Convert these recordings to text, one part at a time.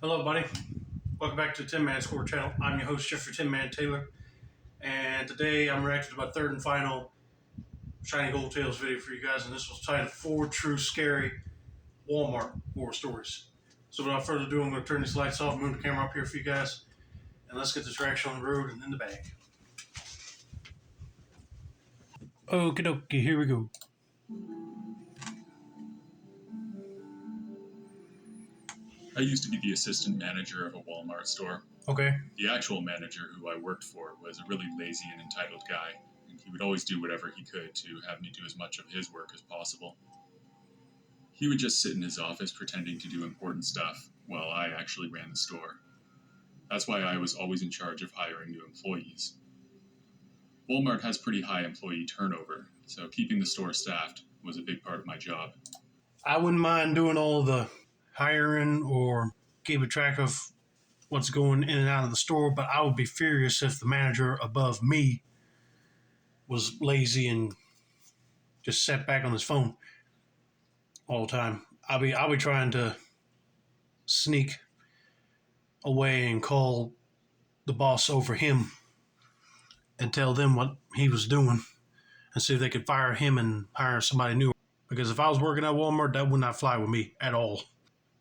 Hello, buddy. Welcome back to the Tin Man Score channel. I'm your host, Jeffrey Tin Man Taylor, and today I'm reacting to my third and final Shiny Gold Tales video for you guys, and this was titled 4 True Scary Walmart Horror Stories. So without further ado, I'm going to turn these lights off, move the camera up here for you guys, and let's get this reaction on the road and in the bag. Okie dokie, here we go. I used to be the assistant manager of a Walmart store. Okay. The actual manager who I worked for was a really lazy and entitled guy, and he would always do whatever he could to have me do as much of his work as possible. He would just sit in his office pretending to do important stuff while I actually ran the store. That's why I was always in charge of hiring new employees. Walmart has pretty high employee turnover, so keeping the store staffed was a big part of my job. I wouldn't mind doing all the hiring or keeping track of what's going in and out of the store, but I would be furious if the manager above me was lazy and just sat back on his phone all the time. I'll be trying to sneak away and call the boss over him and tell them what he was doing and see if they could fire him and hire somebody new. Because if I was working at Walmart, that would not fly with me at all.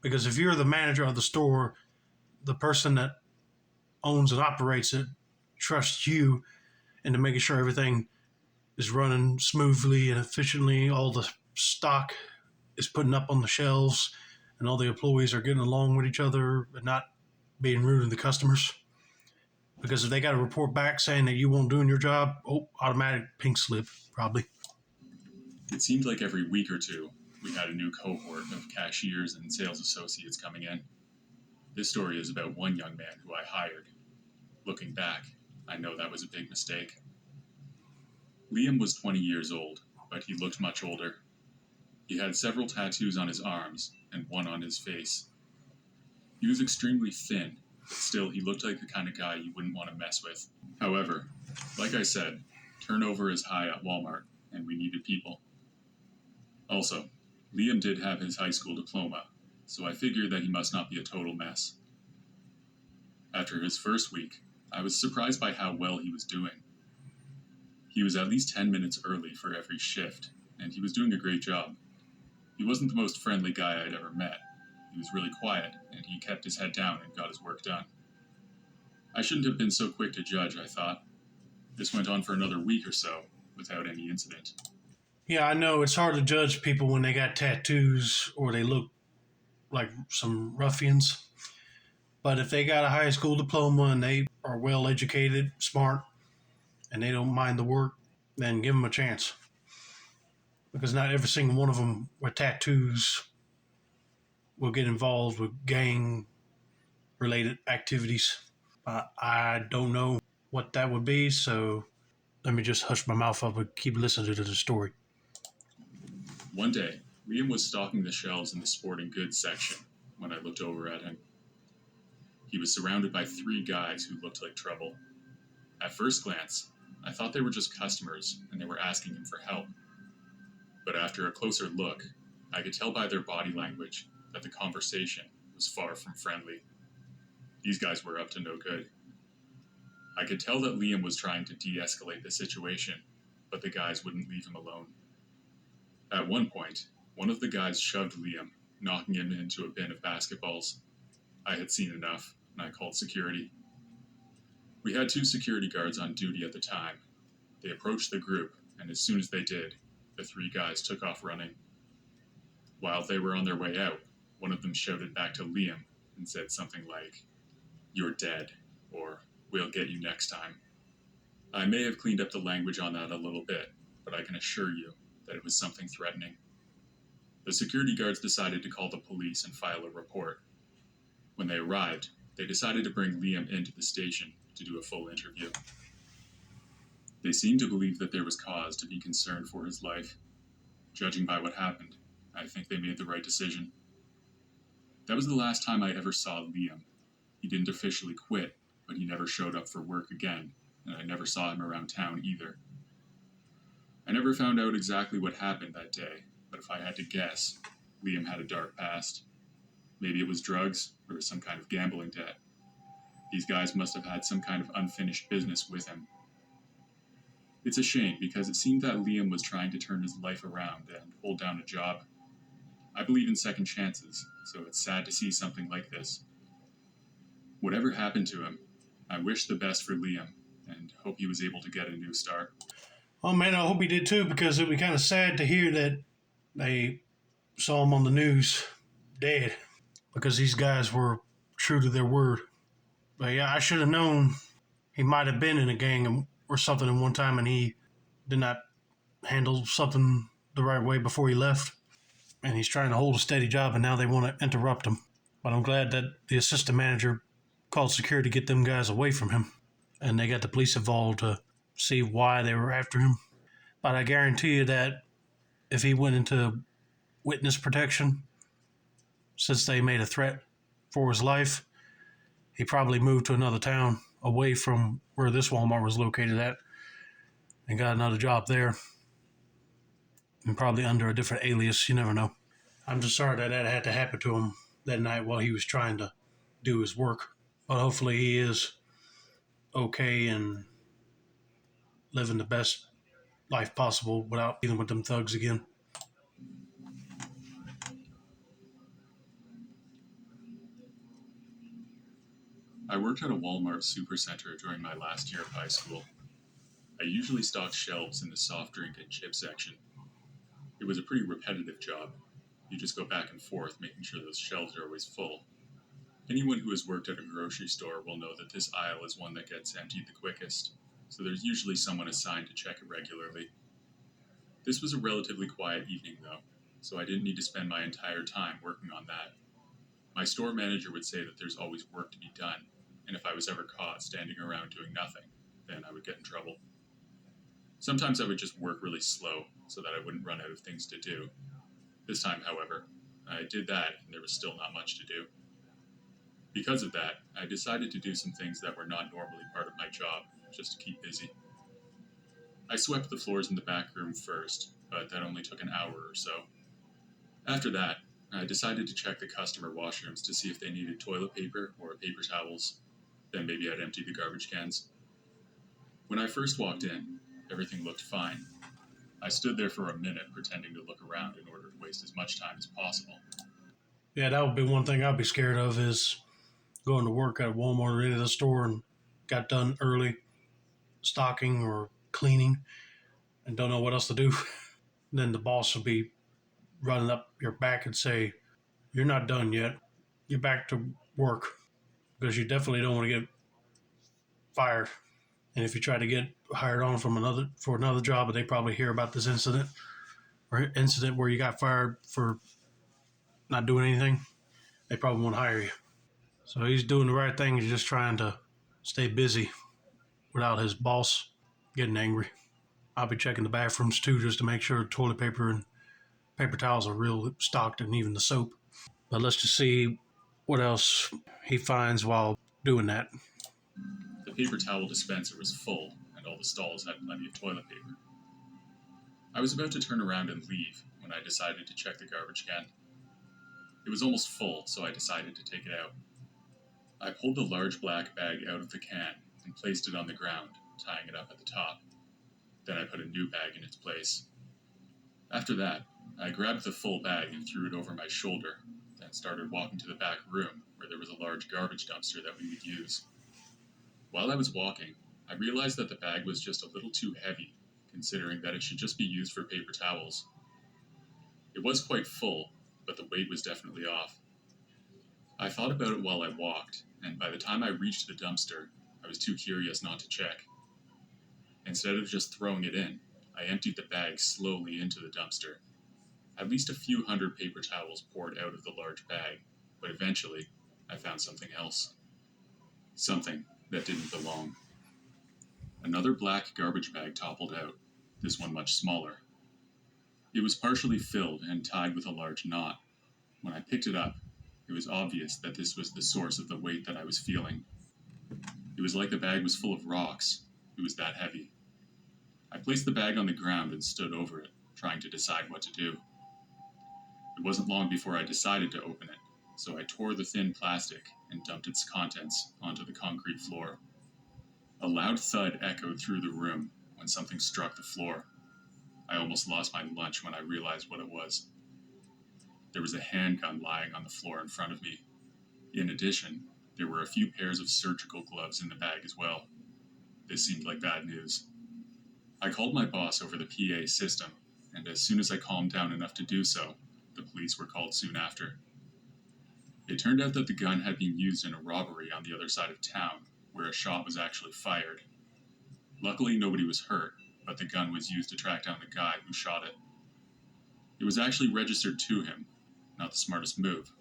Because if you're the manager of the store, the person that owns and operates it trusts you into making sure everything is running smoothly and efficiently, all the stock is putting up on the shelves, and all the employees are getting along with each other and not being rude to the customers. Because if they got to report back saying that you won't doing your job, automatic pink slip, probably. It seemed like every week or two, we had a new cohort of cashiers and sales associates coming in. This story is about one young man who I hired. Looking back, I know that was a big mistake. Liam was 20 years old, but he looked much older. He had several tattoos on his arms and one on his face. He was extremely thin, but still he looked like the kind of guy you wouldn't want to mess with. However, like I said, turnover is high at Walmart, and we needed people. Also, Liam did have his high school diploma, so I figured that he must not be a total mess. After his first week, I was surprised by how well he was doing. He was at least 10 minutes early for every shift, and he was doing a great job. He wasn't the most friendly guy I'd ever met. He was really quiet, and he kept his head down and got his work done. I shouldn't have been so quick to judge, I thought. This went on for another week or so, without any incident. Yeah, I know it's hard to judge people when they got tattoos or they look like some ruffians. But if they got a high school diploma and they are well educated, smart, and they don't mind the work, then give them a chance. Because not every single one of them with tattoos will get involved with gang related activities. I don't know what that would be, so let me just hush my mouth up and keep listening to the story. One day, Liam was stocking the shelves in the sporting goods section when I looked over at him. He was surrounded by 3 guys who looked like trouble. At first glance, I thought they were just customers and they were asking him for help. But after a closer look, I could tell by their body language that the conversation was far from friendly. These guys were up to no good. I could tell that Liam was trying to de-escalate the situation, but the guys wouldn't leave him alone. At one point, one of the guys shoved Liam, knocking him into a bin of basketballs. I had seen enough, and I called security. We had 2 security guards on duty at the time. They approached the group, and as soon as they did, the 3 guys took off running. While they were on their way out, one of them shouted back to Liam and said something like, "You're dead," or "We'll get you next time." I may have cleaned up the language on that a little bit, but I can assure you that it was something threatening. The security guards decided to call the police and file a report. When they arrived, they decided to bring Liam into the station to do a full interview. They seemed to believe that there was cause to be concerned for his life. Judging by what happened, I think they made the right decision. That was the last time I ever saw Liam. He didn't officially quit, but he never showed up for work again, and I never saw him around town either. I never found out exactly what happened that day, but if I had to guess, Liam had a dark past. Maybe it was drugs or some kind of gambling debt. These guys must have had some kind of unfinished business with him. It's a shame because it seemed that Liam was trying to turn his life around and hold down a job. I believe in second chances, so it's sad to see something like this. Whatever happened to him, I wish the best for Liam and hope he was able to get a new start. Oh man, I hope he did too, because it'd be kind of sad to hear that they saw him on the news dead, because these guys were true to their word. But yeah, I should have known he might have been in a gang or something at one time, and he did not handle something the right way before he left. And he's trying to hold a steady job, and now they want to interrupt him. But I'm glad that the assistant manager called security to get them guys away from him, and they got the police involved to see why they were after him. But I guarantee you that if he went into witness protection, since they made a threat for his life, he probably moved to another town away from where this Walmart was located at and got another job there. And probably under a different alias, you never know. I'm just sorry that that had to happen to him that night while he was trying to do his work. But hopefully he is okay and living the best life possible without dealing with them thugs again. I worked at a Walmart supercenter during my last year of high school. I usually stocked shelves in the soft drink and chip section. It was a pretty repetitive job. You just go back and forth, making sure those shelves are always full. Anyone who has worked at a grocery store will know that this aisle is one that gets emptied the quickest, so there's usually someone assigned to check it regularly. This was a relatively quiet evening, though, so I didn't need to spend my entire time working on that. My store manager would say that there's always work to be done, and if I was ever caught standing around doing nothing, then I would get in trouble. Sometimes I would just work really slow so that I wouldn't run out of things to do. This time, however, I did that and there was still not much to do. Because of that, I decided to do some things that were not normally part of my job, just to keep busy. I swept the floors in the back room first, but that only took an hour or so. After that, I decided to check the customer washrooms to see if they needed toilet paper or paper towels. Then maybe I'd empty the garbage cans. When I first walked in, everything looked fine. I stood there for a minute pretending to look around in order to waste as much time as possible. Yeah, that would be one thing I'd be scared of, is going to work at Walmart or any other store and got done early stocking or cleaning and don't know what else to do. And then the boss will be running up your back and say, "You're not done yet. Get back to work," because you definitely don't want to get fired. And if you try to get hired on from another job, they probably hear about this incident where you got fired for not doing anything, they probably won't hire you. So he's doing the right thing. He's just trying to stay busy without his boss getting angry. I'll be checking the bathrooms too, just to make sure toilet paper and paper towels are real stocked, and even the soap. But let's just see what else he finds while doing that. The paper towel dispenser was full, and all the stalls had plenty of toilet paper. I was about to turn around and leave when I decided to check the garbage can. It was almost full, so I decided to take it out. I pulled the large black bag out of the can and placed it on the ground, tying it up at the top. Then I put a new bag in its place. After that, I grabbed the full bag and threw it over my shoulder, then started walking to the back room where there was a large garbage dumpster that we would use. While I was walking, I realized that the bag was just a little too heavy, considering that it should just be used for paper towels. It was quite full, but the weight was definitely off. I thought about it while I walked, and by the time I reached the dumpster, I was too curious not to check. Instead of just throwing it in, I emptied the bag slowly into the dumpster. At least a few hundred paper towels poured out of the large bag, but eventually, I found something else. Something that didn't belong. Another black garbage bag toppled out, this one much smaller. It was partially filled and tied with a large knot. When I picked it up, it was obvious that this was the source of the weight that I was feeling. It was like the bag was full of rocks. It was that heavy. I placed the bag on the ground and stood over it, trying to decide what to do. It wasn't long before I decided to open it, so I tore the thin plastic and dumped its contents onto the concrete floor. A loud thud echoed through the room when something struck the floor. I almost lost my lunch when I realized what it was. There was a handgun lying on the floor in front of me. In addition, there were a few pairs of surgical gloves in the bag as well. This seemed like bad news. I called my boss over the PA system, and as soon as I calmed down enough to do so, the police were called soon after. It turned out that the gun had been used in a robbery on the other side of town, where a shot was actually fired. Luckily, nobody was hurt, but the gun was used to track down the guy who shot it. It was actually registered to him, not the smartest move.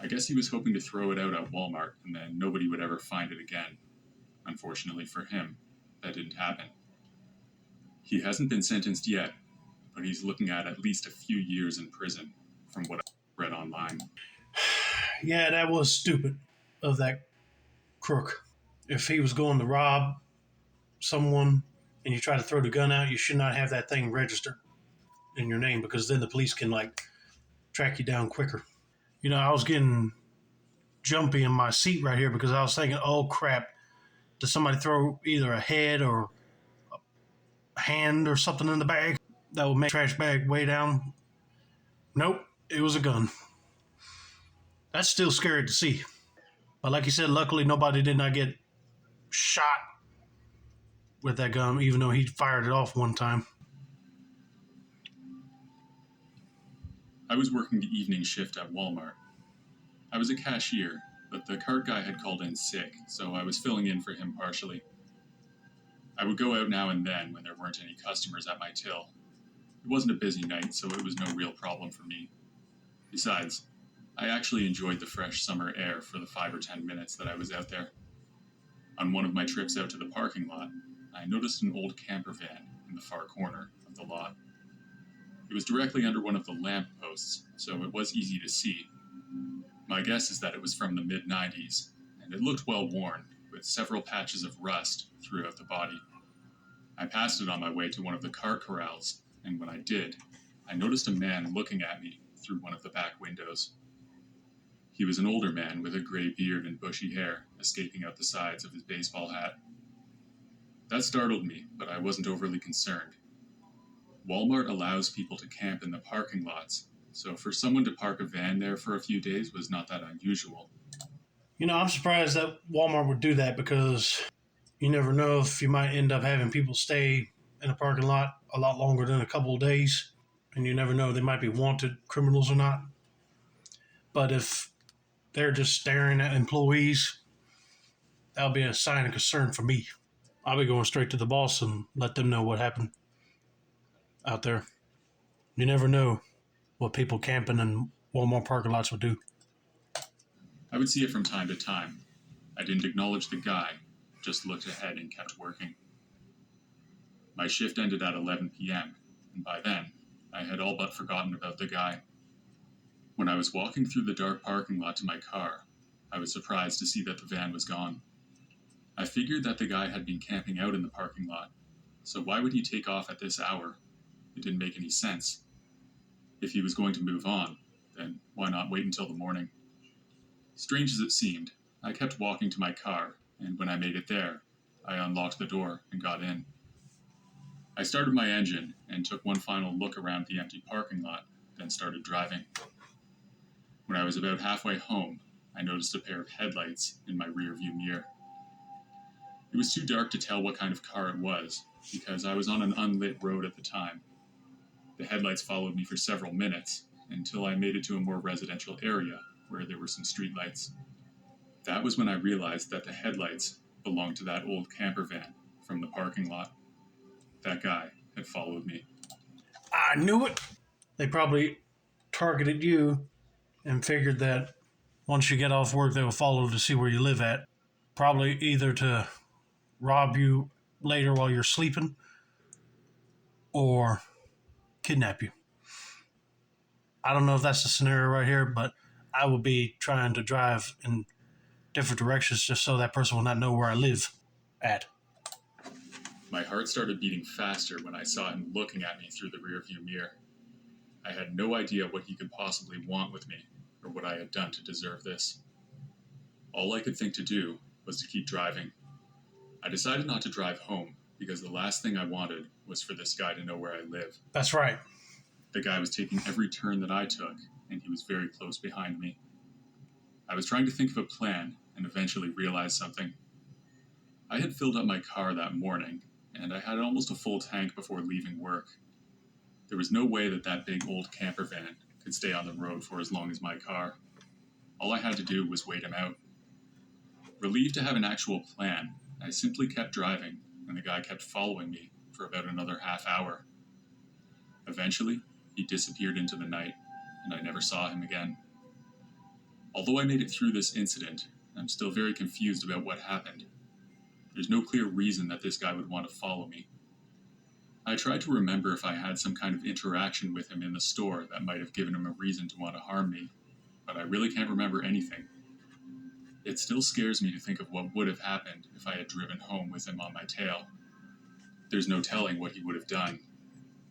I guess he was hoping to throw it out at Walmart and then nobody would ever find it again. Unfortunately for him, that didn't happen. He hasn't been sentenced yet, but he's looking at least a few years in prison, from what I read online. Yeah, that was stupid of that crook. If he was going to rob someone and you try to throw the gun out, you should not have that thing registered in your name, because then the police can track you down quicker. I was getting jumpy in my seat right here because I was thinking, oh crap, did somebody throw either a head or a hand or something in the bag that would make the trash bag way down? Nope, it was a gun. That's still scary to see. But like you said, luckily nobody did not get shot with that gun, even though he fired it off one time. I was working the evening shift at Walmart. I was a cashier, but the cart guy had called in sick, so I was filling in for him partially. I would go out now and then when there weren't any customers at my till. It wasn't a busy night, so it was no real problem for me. Besides, I actually enjoyed the fresh summer air for the 5 or 10 minutes that I was out there. On one of my trips out to the parking lot, I noticed an old camper van in the far corner of the lot. It was directly under one of the lamp posts, so it was easy to see. My guess is that it was from the mid-90s, and it looked well worn, with several patches of rust throughout the body. I passed it on my way to one of the cart corrals, and when I did, I noticed a man looking at me through one of the back windows. He was an older man with a gray beard and bushy hair escaping out the sides of his baseball hat. That startled me, but I wasn't overly concerned. Walmart allows people to camp in the parking lots, so for someone to park a van there for a few days was not that unusual. I'm surprised that Walmart would do that, because you never know if you might end up having people stay in a parking lot a lot longer than a couple of days, and you never know, they might be wanted criminals or not. But if they're just staring at employees, that'll be a sign of concern for me. I'll be going straight to the boss and let them know what happened out there. You never know what people camping in Walmart parking lots would do. I would see it from time to time. I didn't acknowledge the guy, just looked ahead and kept working. My shift ended at 11 p.m., and by then, I had all but forgotten about the guy. When I was walking through the dark parking lot to my car, I was surprised to see that the van was gone. I figured that the guy had been camping out in the parking lot, so why would he take off at this hour? It didn't make any sense. If he was going to move on, then why not wait until the morning? Strange as it seemed, I kept walking to my car, and when I made it there, I unlocked the door and got in. I started my engine and took one final look around the empty parking lot, then started driving. When I was about halfway home, I noticed a pair of headlights in my rearview mirror. It was too dark to tell what kind of car it was, because I was on an unlit road at the time. The headlights followed me for several minutes, until I made it to a more residential area where there were some streetlights. That was when I realized that the headlights belonged to that old camper van from the parking lot. That guy had followed me. I knew it. They probably targeted you and figured that once you get off work, they will follow to see where you live at. Probably either to rob you later while you're sleeping or kidnap you. I don't know if that's the scenario right here, but I would be trying to drive in different directions just so that person will not know where I live at. My heart started beating faster when I saw him looking at me through the rearview mirror. I had no idea what he could possibly want with me, or what I had done to deserve this. All I could think to do was to keep driving. I decided not to drive home because the last thing I wanted was for this guy to know where I live. That's right. The guy was taking every turn that I took, and he was very close behind me. I was trying to think of a plan and eventually realized something. I had filled up my car that morning, and I had almost a full tank before leaving work. There was no way that that big old camper van could stay on the road for as long as my car. All I had to do was wait him out. Relieved to have an actual plan, I simply kept driving, and the guy kept following me for about another half hour. Eventually, he disappeared into the night, and I never saw him again. Although I made it through this incident, I'm still very confused about what happened. There's no clear reason that this guy would want to follow me. I tried to remember if I had some kind of interaction with him in the store that might have given him a reason to want to harm me, but I really can't remember anything. It still scares me to think of what would have happened if I had driven home with him on my tail. There's no telling what he would have done,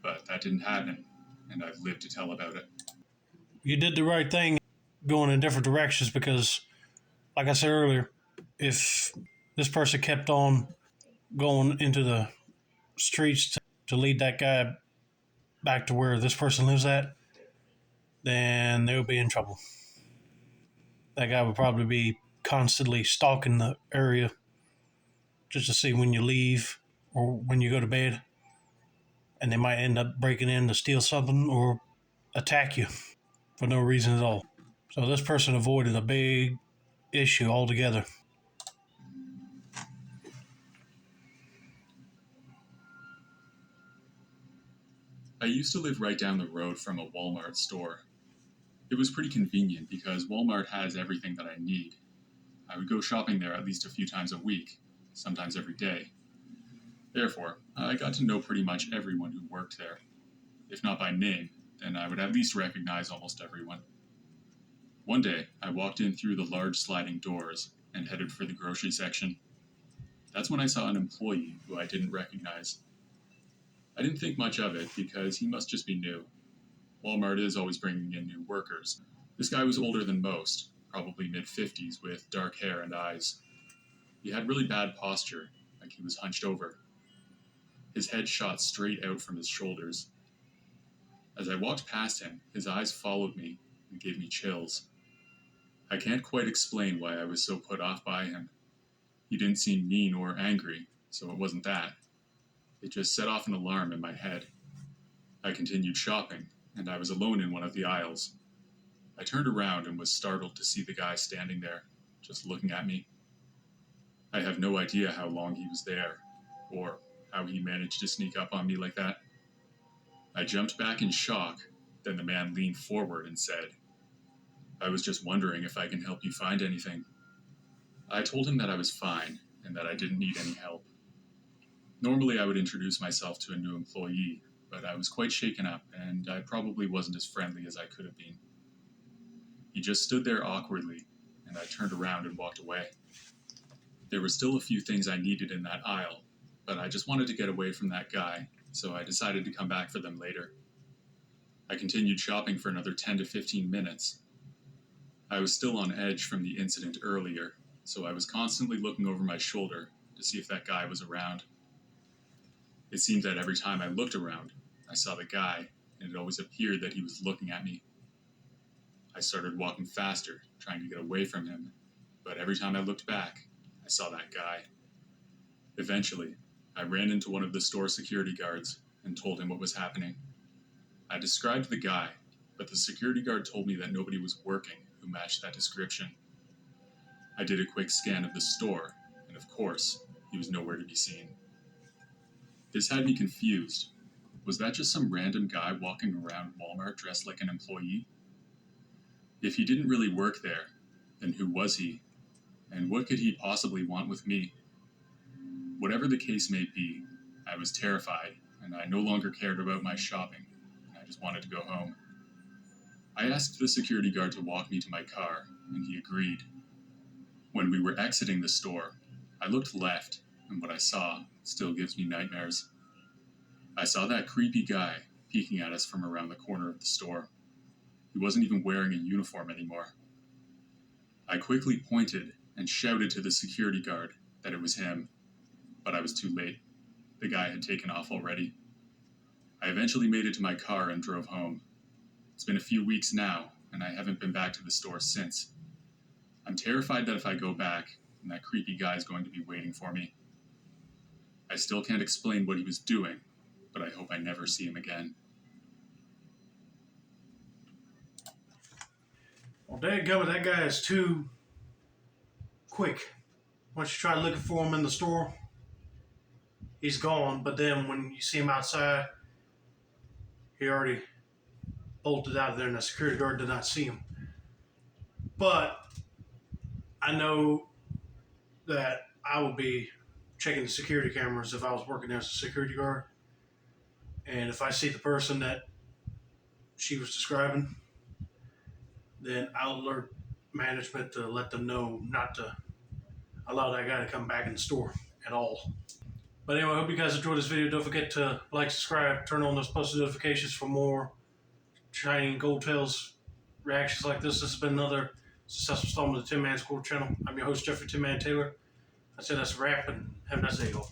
but that didn't happen, and I've lived to tell about it. You did the right thing going in different directions because, like I said earlier, if this person kept on going into the streets to lead that guy back to where this person lives at, then they would be in trouble. That guy would probably be constantly stalking the area just to see when you leave or when you go to bed. And they might end up breaking in to steal something or attack you for no reason at all. So this person avoided a big issue altogether. I used to live right down the road from a Walmart store. It was pretty convenient because Walmart has everything that I need. I would go shopping there at least a few times a week, sometimes every day. Therefore, I got to know pretty much everyone who worked there. If not by name, then I would at least recognize almost everyone. One day, I walked in through the large sliding doors and headed for the grocery section. That's when I saw an employee who I didn't recognize. I didn't think much of it because he must just be new. Walmart is always bringing in new workers. This guy was older than most, probably mid-50s with dark hair and eyes. He had really bad posture, like he was hunched over. His head shot straight out from his shoulders. As I walked past him, his eyes followed me and gave me chills. I can't quite explain why I was so put off by him. He didn't seem mean or angry, so it wasn't that. It just set off an alarm in my head. I continued shopping, and I was alone in one of the aisles. I turned around and was startled to see the guy standing there, just looking at me. I have no idea how long he was there, or how he managed to sneak up on me like that. I jumped back in shock, then the man leaned forward and said, "I was just wondering if I can help you find anything." I told him that I was fine, and that I didn't need any help. Normally I would introduce myself to a new employee, but I was quite shaken up, and I probably wasn't as friendly as I could have been. He just stood there awkwardly, and I turned around and walked away. There were still a few things I needed in that aisle, but I just wanted to get away from that guy, so I decided to come back for them later. I continued shopping for another 10 to 15 minutes. I was still on edge from the incident earlier, so I was constantly looking over my shoulder to see if that guy was around. It seemed that every time I looked around, I saw the guy, and it always appeared that he was looking at me. I started walking faster, trying to get away from him, but every time I looked back, I saw that guy. Eventually, I ran into one of the store security guards and told him what was happening. I described the guy, but the security guard told me that nobody was working who matched that description. I did a quick scan of the store, and of course, he was nowhere to be seen. This had me confused. Was that just some random guy walking around Walmart dressed like an employee? If he didn't really work there, then who was he? And what could he possibly want with me? Whatever the case may be, I was terrified, and I no longer cared about my shopping. I just wanted to go home. I asked the security guard to walk me to my car, and he agreed. When we were exiting the store, I looked left, and what I saw still gives me nightmares. I saw that creepy guy peeking at us from around the corner of the store. He He wasn't even wearing a uniform anymore. I quickly pointed and shouted to the security guard that it was him, but I was too late. The guy had taken off already. I eventually made it to my car and drove home. It's been a few weeks now, and I haven't been back to the store since. I'm terrified that if I go back, then that creepy guy is going to be waiting for me. I still can't explain what he was doing, but I hope I never see him again. Well, dadgummit, that guy is too quick. Once you try looking for him in the store, he's gone. But then when you see him outside, he already bolted out of there and the security guard did not see him. But I know that I would be checking the security cameras if I was working there as a security guard. And if I see the person that she was describing, then I'll alert management to let them know not to allow that guy to come back in the store at all. But anyway, I hope you guys enjoyed this video. Don't forget to like, subscribe, turn on those post notifications for more Shining Gold Tails reactions like this. This has been another successful installment of the Tin Man Score channel. I'm your host, Jeffrey Tin Man Taylor. I said that's a wrap, and have a nice day, y'all.